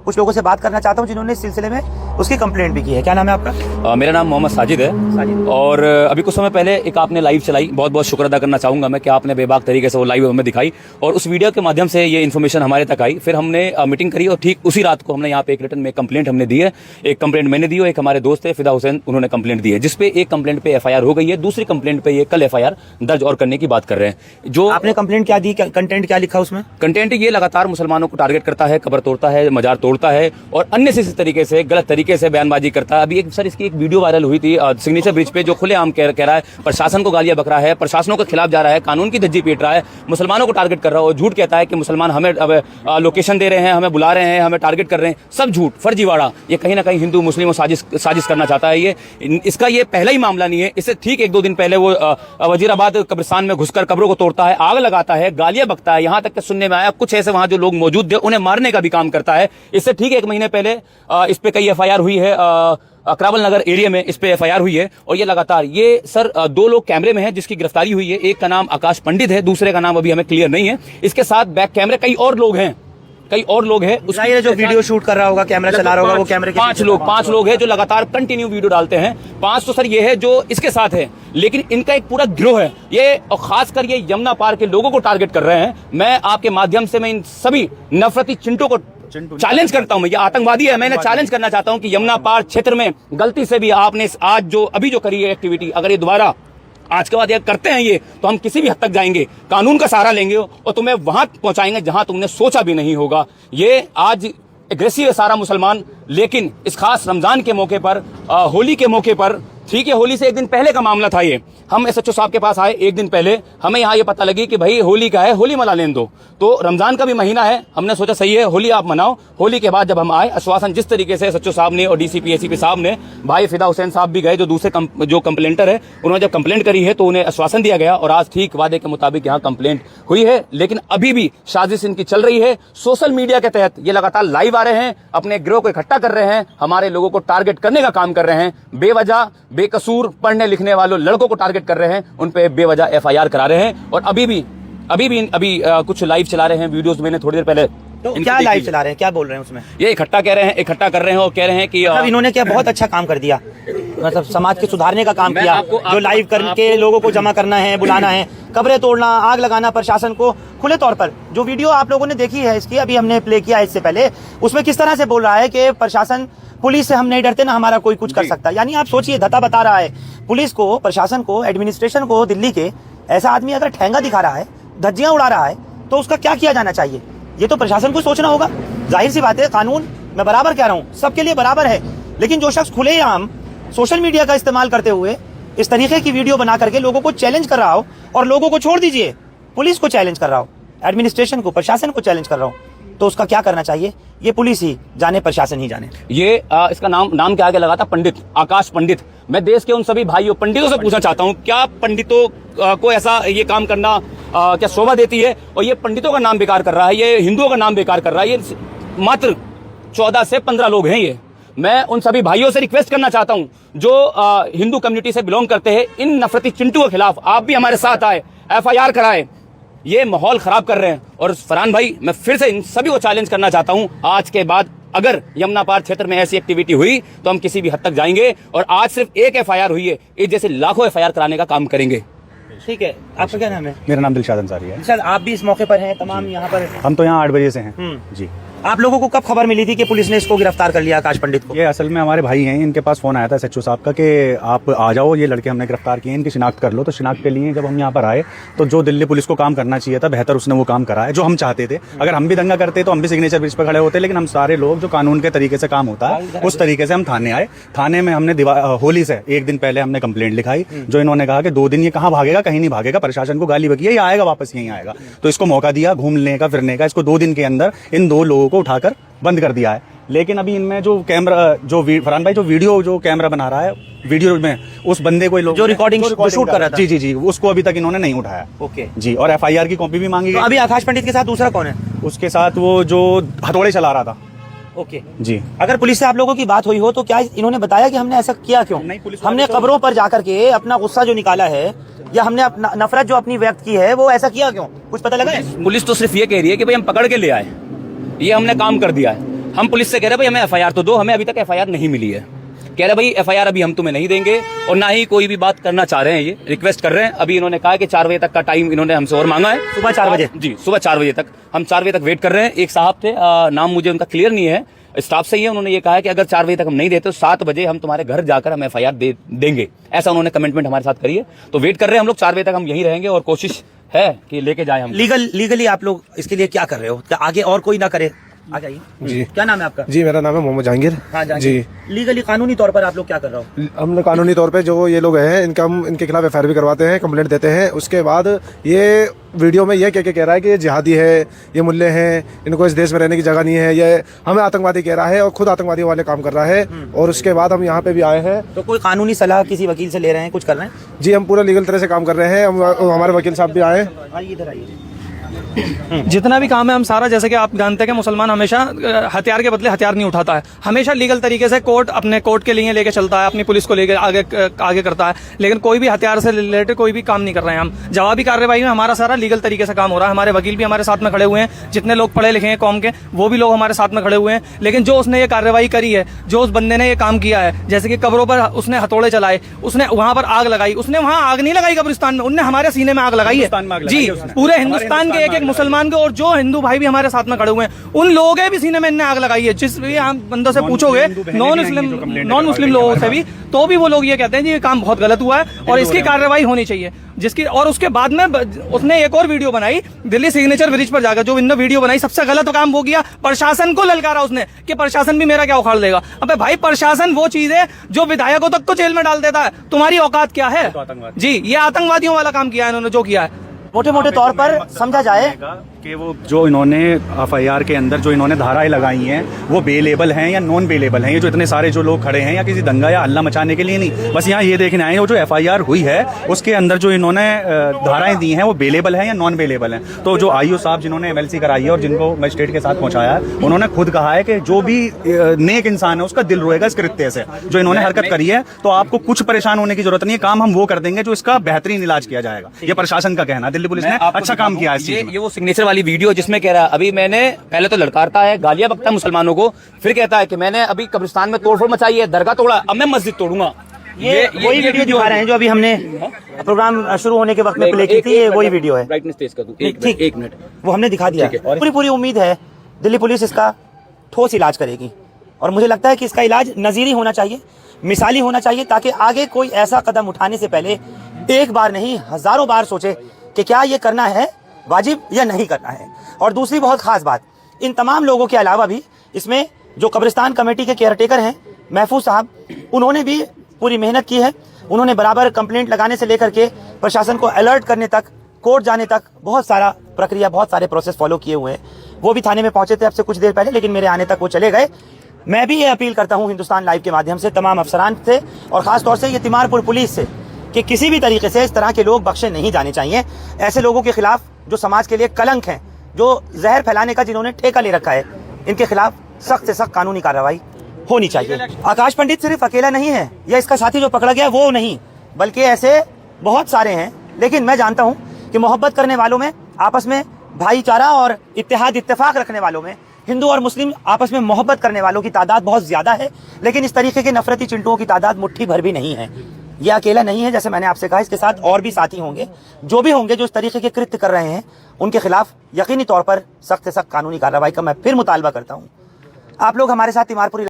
कुछ लोगों से बात करना चाहता हूँ जिन्होंने इस सिलसिले में उसकी कंप्लेंट भी की है। क्या नाम है आपका? मेरा नाम मोहम्मद साजिद है। और अभी कुछ समय पहले एक आपने लाइव चलाई, बहुत बहुत शुक्र अदा करना चाहूंगा मैं कि आपने बेबाक तरीके से वो लाइव हमें दिखाई और उस वीडियो के माध्यम से ये इन्फॉर्मेशन हमारे तक आई। फिर हमने मीटिंग करी और ठीक उसी रात को हमने यहाँ पे एक रिटर्न में कंप्लेंट हमने दी है। एक कंप्लेंट मैंने दी और एक हमारे दोस्त है फिदा हुसैन, उन्होंने कंप्लेंट दी है, जिसपे एक कंप्लेंट पे एफआईआर हो गई है, दूसरी कंप्लेंट पे ये कल एफआईआर दर्ज और करने की बात कर रहे हैं। जो आपने कंप्लेंट क्या दी, कंटेंट क्या लिखा उसमें? कंटेंट ये लगातार मुसलमानों को टारगेट करता है, कब्र तोड़ता है, मजार तोड़ता है और अन्य से इस तरीके से गलत तरीके से बयानबाजी करता है। अभी एक सर इसकी एक वीडियो वायरल हुई थी सिग्नेचर ब्रिज पे, जो खुलेआम कह रहा है प्रशासन को गालियां बक रहा है, प्रशासनों के खिलाफ जा रहा है, कानून की धज्जी पीट रहा है, मुसलमानों को टारगेट कर रहा है और झूठ कहता है कि मुसलमान हमें लोकेशन दे रहे हैं, हमें बुला रहे हैं, हमें टारगेट कर रहे हैं। सब झूठ, फर्जीवाड़ा। ये कहीं ना कहीं हिंदू मुस्लिम साजिश करना चाहता है। ये इसका ये पहला ही मामला नहीं है। इससे ठीक एक दो दिन पहले वो वजीराबाद कब्रिस्तान में घुसकर कब्रों को तोड़ता है, आग लगाता है, गालियां बकता है। यहां तक कि सुनने में आया कुछ ऐसे वहां जो लोग मौजूद थे उन्हें मारने का भी काम करता है। इससे ठीक एक महीने पहले इस पे कई एफआईआर हुई है, करावल नगर एरिया में इस पे एफआईआर हुई है। और ये लगातार ये सर दो लोग कैमरे में हैं जिसकी गिरफ्तारी हुई है। एक का नाम आकाश पंडित है, दूसरे का नाम अभी हमें क्लियर नहीं है। इसके साथ बैक कैमरे कई और लोग हैं, उसका जो वीडियो शूट कर रहा होगा, कैमरा चला रहा होगा, वो कैमरे के पांच लोग हैं जो लगातार कंटिन्यू वीडियो डालते हैं। 5 तो सर ये है जो इसके साथ है, लेकिन इनका एक पूरा गिरोह है ये, और खासकर ये यमुना पार के लोगों को टारगेट कर रहे हैं। मैं आपके माध्यम से मैं इन सभी नफरती चिंटों को चैलेंज करता हूं। ये आतंकवादी है, मैंने चैलेंज करना चाहता हूं कि यमुना पार क्षेत्र में गलती से भी आपने आज जो अभी जो करी है एक्टिविटी, अगर ये दोबारा आज के बाद ये करते हैं ये, तो हम किसी भी हद तक जाएंगे, कानून का सहारा लेंगे और तुम्हें वहां पहुंचाएंगे जहां तुमने सोचा भी नहीं होगा। ये आज एग्रेसिव है सारा मुसलमान, लेकिन इस खास रमजान के मौके पर, होली के मौके पर, ठीक है होली से एक दिन पहले का मामला था ये, हम एसएचओ साहब के पास आए एक दिन पहले, हमें यहाँ ये पता लगी कि भाई होली का है, होली मना लेने दो। तो रमजान का भी महीना है, हमने सोचा सही है होली आप मनाओ। होली के बाद जब हम आए, आश्वासन जिस तरीके से एसएचओ साहब ने और डीसीपी एसीपी साहब ने, भाई फिदा हुसैन साहब भी गए जो दूसरे जो कंप्लेंटर है, उन्होंने जब कंप्लेंट करी है तो उन्हें आश्वासन दिया गया और आज ठीक वादे के मुताबिक यहाँ कंप्लेंट हुई है। लेकिन अभी भी साजिश इनकी चल रही है। सोशल मीडिया के तहत ये लगातार लाइव आ रहे हैं, अपने गिरोह को इकट्ठा कर रहे हैं, हमारे लोगों को टारगेट करने का काम कर रहे हैं, बेवजह बेकसूर पढ़ने लिखने वालों लड़कों को टारगेट कर रहे हैं, उन पे बेवजह एफआईआर करा रहे हैं। और अभी कुछ लाइव चला रहे हैं वीडियोस, मैंने थोड़ी देर पहले। तो क्या लाइव चला रहे हैं, क्या बोल रहे हैं उसमें? ये इकट्ठा कर रहे हैं और कह रहे हैं कि इन्होंने क्या बहुत अच्छा काम कर दिया, मतलब समाज के सुधारने का काम किया। जो लाइव करके लोगों को जमा करना है, बुलाना है, कब्रें तोड़ना, आग लगाना, प्रशासन को खुले तौर पर, जो वीडियो आप लोगों ने देखी है इसकी, अभी हमने प्ले किया इससे पहले, उसमें किस तरह से बोल रहा है कि प्रशासन, पुलिस से हम नहीं डरते ना, हमारा कोई कुछ कर सकता। यानी आप सोचिए, धता बता रहा है पुलिस को, प्रशासन को, एडमिनिस्ट्रेशन को, दिल्ली के। ऐसा आदमी अगर ठेंगा दिखा रहा है, धज्जियां उड़ा रहा है, तो उसका क्या किया जाना चाहिए? ये तो प्रशासन को सोचना होगा। जाहिर सी बात है, कानून मैं बराबर कह रहा हूँ, सबके लिए बराबर है, लेकिन जो शख्स खुलेआम सोशल मीडिया का इस्तेमाल करते हुए इस तरीके की वीडियो बना करके लोगों को चैलेंज कर रहा हो, और लोगों को छोड़ दीजिए, पुलिस को चैलेंज कर रहा हो, एडमिनिस्ट्रेशन को, प्रशासन को चैलेंज कर रहा हो, तो उसका क्या करना चाहिए? ये पुलिस ही जाने, प्रशासन ही जाने। ये इसका नाम क्या आगे लगा था? पंडित, आकाश पंडित। मैं देश के उन सभी भाइयों पंडितों से पूछना चाहता हूँ, क्या पंडितों को ऐसा ये काम करना क्या शोभा देती है? और ये पंडितों का नाम बेकार कर रहा है, ये हिंदुओं का नाम बेकार कर रहा है। ये मात्र 14 से 15 लोग हैं। ये मैं उन सभी भाइयों से रिक्वेस्ट करना चाहता हूं जो हिंदू कम्युनिटी से बिलोंग करते हैं, इन नफरती चिंटू के खिलाफ आप भी हमारे साथ आए, एफआईआर कराए। ये माहौल खराब कर रहे हैं। और फरहान भाई, मैं फिर से इन सभी को चैलेंज करना चाहता हूं, आज के बाद अगर यमुना पार क्षेत्र में ऐसी एक्टिविटी हुई तो हम किसी भी हद तक जाएंगे। और आज सिर्फ एक एफआईआर हुई है, इस जैसे लाखों एफआईआर कराने का काम करेंगे। ठीक है, आपका क्या नाम है? मेरा नाम दिलशाद अंसारी है। सर, आप भी इस मौके पर हैं, तमाम यहाँ पर? हम तो यहाँ 8 बजे से हैं जी। आप लोगों को कब खबर मिली थी कि पुलिस ने इसको गिरफ्तार कर लिया, आकाश पंडित को? ये असल में हमारे भाई हैं, इनके पास फोन आया था एसएचओ साहब का कि आप आ जाओ, ये लड़के हमने गिरफ्तार किए, इनकी शिनाख्त कर लो। तो शिनाख्त के लिए जब हम यहाँ पर आए तो जो दिल्ली पुलिस को काम करना चाहिए था बेहतर, उसने वो काम करा है जो हम चाहते थे। अगर हम भी दंगा करते तो हम भी सिग्नेचर ब्रिज पर खड़े होते, लेकिन हम सारे लोग जो कानून के तरीके से काम होता है उस तरीके से हम थाने आए। थाने में हमने होली से एक दिन पहले हमने कंप्लेंट लिखाई, जो इन्होंने कहा कि 2 दिन ये कहाँ भागेगा, कहीं नहीं भागेगा, प्रशासन को गाली बकी है, ये आएगा वापस यहीं आएगा। तो इसको मौका दिया घूमने का, फिरने का। इसको 2 दिन के अंदर इन 2 लोगों को उठाकर बंद कर दिया है। लेकिन अभी इनमें जो कैमरा, जो फरहान भाई जो वीडियो जो कैमरा बना रहा है, वीडियो में उस बंदे को जो रिकॉर्डिंग शूट कर रहा था, जी, उसको अभी तक इन्होंने नहीं उठाया। ओके जी। और एफआईआर की कॉपी भी मांगी गई। अभी आकाश पंडित के साथ दूसरा कौन है? उसके साथ वो जो हथौड़े चला रहा था। ओके जी। अगर पुलिस से आप लोगों की बात हुई हो तो क्या इन्होंने बताया कि हमने ऐसा किया क्यों? हमने कब्रों पर जाकर के अपना गुस्सा जो निकाला है, या हमने अपना नफरत जो अपनी व्यक्त की है, वो ऐसा किया क्यों? कुछ पता लगा है? पुलिस तो सिर्फ ये कह रही है कि भाई हम पकड़ के ले आए, ये हमने काम कर दिया है। हम पुलिस से कह रहे भाई हमें एफआईआर तो दो, हमें अभी तक एफआईआर नहीं मिली है। कह रहे भाई एफआईआर अभी हम तुम्हें नहीं देंगे और ना ही कोई भी बात करना चाह रहे हैं, ये रिक्वेस्ट कर रहे हैं। अभी इन्होंने कहा कि 4 बजे तक का टाइम इन्होंने हमसे और मांगा है, सुबह 4 बजे। जी सुबह 4 बजे तक, हम 4 बजे तक वेट कर रहे हैं। एक साहब थे, नाम मुझे उनका क्लियर नहीं है, स्टाफ से ही है, उन्होंने ये कहा है कि अगर 4 बजे तक हम नहीं देते तो 7 बजे हम तुम्हारे घर जाकर हम एफआईआर देंगे, ऐसा उन्होंने कमिटमेंट हमारे साथ करी है। तो वेट कर रहे हैं हम लोग, 4 बजे तक हम यहीं रहेंगे और कोशिश है कि लेके जाए हम। लीगली आप लोग इसके लिए क्या कर रहे हो, क्या आगे और कोई ना करे? आ जाइए जी। क्या नाम है आपका? जी मेरा नाम है मोहम्मद जहांगीर। हाँ जी। लीगली कानूनी तौर पर आप लोग क्या कर रहे हो? हमने कानूनी तौर पे जो ये लोग हैं इनके खिलाफ एफआईआर भी करवाते हैं, कंप्लेंट देते हैं। उसके बाद ये वीडियो में ये कह रहा है कि ये जिहादी है, ये मुल्ले हैं, इनको इस देश में रहने की जगह नहीं है, ये हमें आतंकवादी कह रहा है और खुद आतंकवादी वाले काम कर रहा है। और उसके बाद हम यहाँ पे भी आए हैं। तो कोई कानूनी सलाह किसी वकील से ले रहे हैं, कुछ कर रहे हैं? जी हम पूरा लीगल तरह से काम कर रहे हैं। हमारे वकील साहब भी आए। आइए इधर आइए। जितना भी काम है हम सारा, जैसे कि आप जानते हैं कि मुसलमान हमेशा हथियार के बदले हथियार नहीं उठाता है, हमेशा लीगल तरीके से अपने कोर्ट के लिए लेके चलता है, अपनी पुलिस को लेके आगे करता है। लेकिन कोई भी हथियार से रिलेटेड कोई भी काम नहीं कर रहे हैं हम। जवाबी कार्रवाई में हमारा सारा लीगल तरीके से काम हो रहा है। हमारे वकील भी हमारे साथ में खड़े हुए हैं, जितने लोग पढ़े लिखे हैं कौम के वो भी लोग हमारे साथ में खड़े हुए हैं। लेकिन जो उसने ये कार्रवाई करी है, जो उस बंदे ने ये काम किया है, जैसे कि कब्रों पर उसने हथौड़े चलाए, उसने वहां पर आग लगाई, उसने वहां आग नहीं लगाई कब्रिस्तान में, उनने हमारे सीने में आग लगाई है। जी पूरे हिंदुस्तान के एक मुसलमान के और जो हिंदू भाई भी हमारे साथ में खड़े हुए हैं उन लोगों के भी सीने में इनने आग लगाई है। जिस भी आप बंदों से पूछोगे नॉन मुस्लिम लोगों से भी, तो भी वो लोग ये कहते हैं जी ये काम बहुत गलत हुआ है और इसकी कार्रवाई होनी चाहिए। जिसकी और उसके बाद में उसने एक और वीडियो बनाई दिल्ली सिग्नेचर ब्रिज पर जाकर, जो इन्होंने वीडियो बनाई सबसे गलत काम वो किया, प्रशासन को ललकारा उसने कि प्रशासन भी मेरा क्या उखाड़ देगा। अबे भाई प्रशासन वो चीज है जो विधायकों तक को जेल में डाल देता है, तुम्हारी औकात क्या है? जी ये आतंकवादियों वाला काम किया है इन्होंने, जो किया है। मोटे मोटे तौर पर समझा जाए कि वो जो इन्होंने एफआईआर के अंदर जो इन्होंने धाराएं लगाई हैं वो बेलेबल हैं या नॉन बेलेबल हैं। ये जो इतने सारे जो लोग खड़े हैं या किसी दंगा या हल्ला मचाने के लिए नहीं, बस यहाँ ये देखने आए हैं वो जो एफआईआर हुई है उसके अंदर जो इन्होंने धाराएं दी हैं वो बेलेबल हैं या नॉन बेलेबल हैं। तो जो आईओ साहब जिन्होंने एमएलसी कराई है और जिनको मजिस्ट्रेट के साथ पहुंचाया है, उन्होंने खुद कहा है कि जो भी नेक इंसान है उसका दिल रोएगा इस कृत्य से। जो इन्होंने हरकत करी है तो आपको कुछ परेशान होने की जरूरत नहीं है, काम हम वो कर देंगे जो इसका बेहतरीन इलाज किया जाएगा। ये प्रशासन का कहना, दिल्ली पुलिस ने अच्छा काम किया है। ये वो सिग्नेचर वाली वीडियो जिसमें कह रहा है, अभी मैंने पहले तो लड़कारता है, गालियां बकता है मुसलमानों को, फिर कहता है कि मैंने अभी कब्रिस्तान में तोड़फोड़ मचाई है, दरगाह तोड़ा, अब मैं मस्जिद तोड़ूंगा। ये वही वीडियो दिखा रहे हैं जो अभी हमने प्रोग्राम शुरू होने के वक्त में प्ले की थी। ये वही वीडियो है। ब्राइटनेस तेज कर दूं, एक मिनट, वो हमने दिखा दिया। पूरी उम्मीद है दिल्ली पुलिस इसका ठोस इलाज करेगी और मुझे लगता है कि इसका इलाज नजीरी होना चाहिए, मिसाली होना चाहिए, ताकि आगे कोई ऐसा कदम उठाने से पहले एक बार नहीं हजारों बार सोचे कि क्या ये करना है वाजिब या नहीं करना है। और दूसरी बहुत खास बात, इन तमाम लोगों के अलावा भी इसमें जो कब्रिस्तान कमेटी के केयरटेकर हैं महफूज साहब, उन्होंने भी पूरी मेहनत की है। उन्होंने बराबर कंप्लेंट लगाने से लेकर के प्रशासन को अलर्ट करने तक, कोर्ट जाने तक बहुत सारा प्रक्रिया, बहुत सारे प्रोसेस फॉलो किए हुए हैं। वो भी थाने में पहुंचे थे अब से कुछ देर पहले, लेकिन मेरे आने तक वो चले गए। मैं भी ये अपील करता हूं हिंदुस्तान लाइव के माध्यम से तमाम अफसरान से और खासतौर से ये तिमारपुर पुलिस से कि किसी भी तरीके से इस तरह के लोग बख्शे नहीं जाने चाहिए। ऐसे लोगों के खिलाफ जो समाज के लिए कलंक हैं, जो जहर फैलाने का जिन्होंने ठेका ले रखा है, इनके खिलाफ सख्त से सख्त कानूनी कार्रवाई होनी चाहिए। आकाश पंडित सिर्फ अकेला नहीं है या इसका साथी जो पकड़ा गया वो नहीं, बल्कि ऐसे बहुत सारे हैं। लेकिन मैं जानता हूं कि मोहब्बत करने वालों में, आपस में भाईचारा और इत्तेहाद इत्तेफाक रखने वालों में, हिंदू और मुस्लिम आपस में मोहब्बत करने वालों की तादाद बहुत ज्यादा है। लेकिन इस तरीके के नफरती चिंटुओं की तादाद मुट्ठी भर भी नहीं है। ये अकेला नहीं है, जैसे मैंने आपसे कहा, इसके साथ और भी साथी होंगे, जो भी होंगे जो इस तरीके के कृत्य कर रहे हैं, उनके खिलाफ यकीनी तौर पर सख्त से सख्त कानूनी कार्रवाई का मैं फिर मुतालबा करता हूं। आप लोग हमारे साथ तिमारपुर